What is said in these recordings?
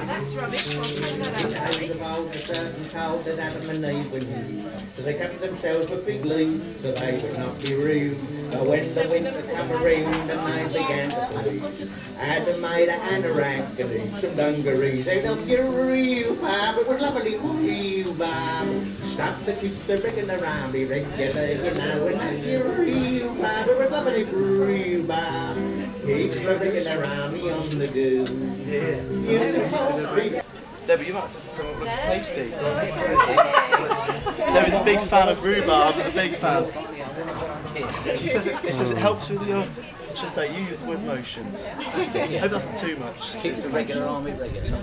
That's rubbish. We'll throw that out, Gary. Told that Adam and Eve were so they covered themselves with fig leaves, so they would not be rude. But when the winter came around and they began to please, Adam made a anorak and some dungarees out of your rhubarb. It was lovely rhubarb. Stop the kids to rigging around me regular, you know, and that's your rhubarb. It was lovely rhubarb. Keep rigging around me on the go. Debbie, you might have to tell me what looks tasty. Debbie's a big fan of rhubarb, a big fan. She says it helps with your, should I say, you use the word motions. I hope that's not too much. Keep the regular army regular.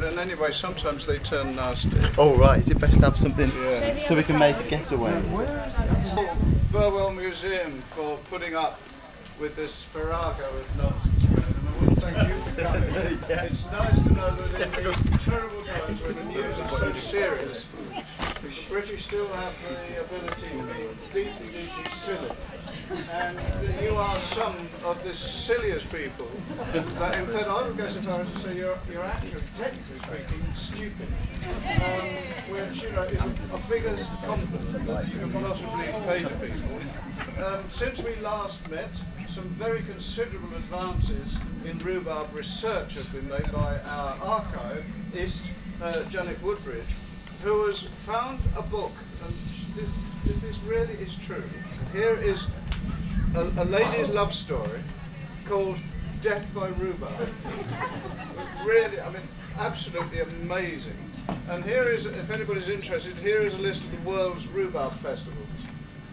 And anyway, sometimes they turn nasty. Oh right, is it best to have something so we can make a getaway? Burwell Museum for putting up with this farrago of nonsense. And I want to thank you for coming. It's nice to know that in these terrible times when the news is so serious, the British still have the ability to be deeply, deeply silly. And you are some of the silliest people. But in fact, I would go so far as to say you're actually, technically speaking, stupid. Which, you know, is a biggest compliment that you can possibly pay to people. Since we last met, some very considerable advances in rhubarb research have been made by our archivist, Janet Woodbridge, who has found a book, and this really is true. Here is a lady's love story called Death by Rhubarb. Really, I mean, absolutely amazing. And here is, if anybody's interested, here is a list of the world's rhubarb festivals.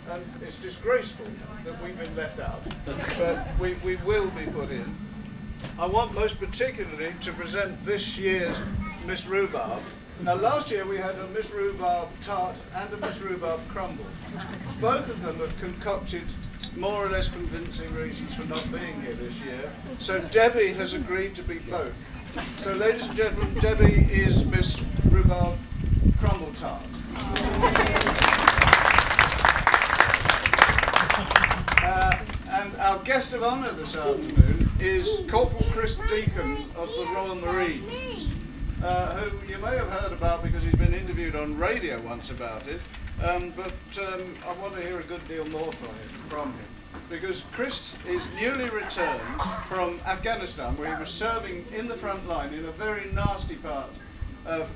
And it's disgraceful that we've been left out, but we will be put in. I want most particularly to present this year's Miss Rhubarb. Now last year we had a Miss Rhubarb tart and a Miss Rhubarb crumble. Both of them have concocted more or less convincing reasons for not being here this year. So Debbie has agreed to be both. So ladies and gentlemen, Debbie is Miss Rhubarb crumble tart. And our guest of honour this afternoon is Corporal Chris Deacon of the Royal Marines, who you may have heard about because he's been interviewed on radio once about it, but I want to hear a good deal more from him, because Chris is newly returned from Afghanistan, where he was serving in the front line in a very nasty part of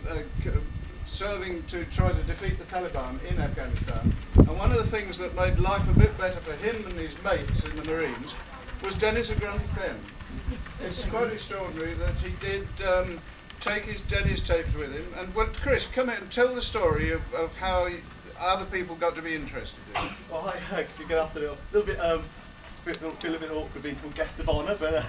serving to try to defeat the Taliban in Afghanistan. And one of the things that made life a bit better for him and his mates in the Marines was Dennis and Grunty Fen. It's quite extraordinary that he did take his Dennis tapes with him. And well, Chris, come in and tell the story of how other people got to be interested in it. Well, you're going to have to do a little bit, feel a little bit awkward being called guest of honour, but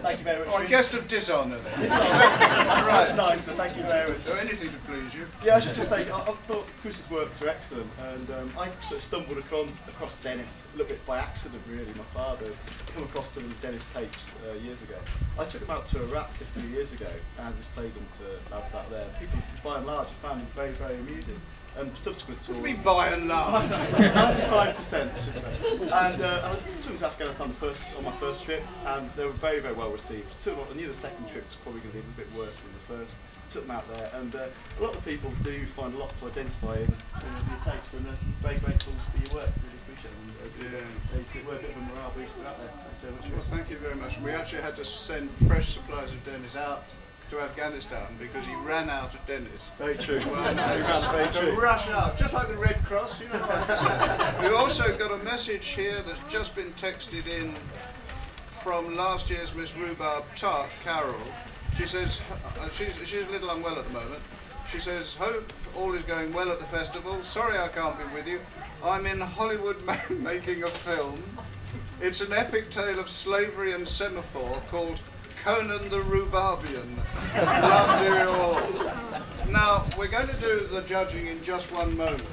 thank you very much. Or guest of dishonour then. That's nicer, thank you very much. Do anything to please you. Yeah, I should just say, I thought Chris's works were excellent, and I sort of stumbled across Dennis a little bit by accident, really. My father came across some Dennis tapes years ago. I took them out to Iraq a few years ago and just played them to lads out there. People, by and large, found them very, very amusing. And subsequent tours. What do you mean by and large? 95%, I should say. And I took them to Afghanistan on my first trip, and they were very, very well received. I knew the second trip was probably going to be a bit worse than the first. Took them out there, and a lot of people do find a lot to identify in your tapes, and they're very grateful for your work. Really appreciate it. They were a bit of a morale booster out there. Thanks very much. Well, thank you very much. We actually had to send fresh supplies of Dennis out to Afghanistan because he ran out of Dennis. Very true. Well, no, to rush out, just like the Red Cross, you know what. We've also got a message here that's just been texted in from last year's Miss Rhubarb tart, Carol. She says, she's a little unwell at the moment. She says, hope all is going well at the festival. Sorry I can't be with you. I'm in Hollywood making a film. It's an epic tale of slavery and semaphore called Conan the Rhubarbian. Love to you all. Now, we're going to do the judging in just one moment.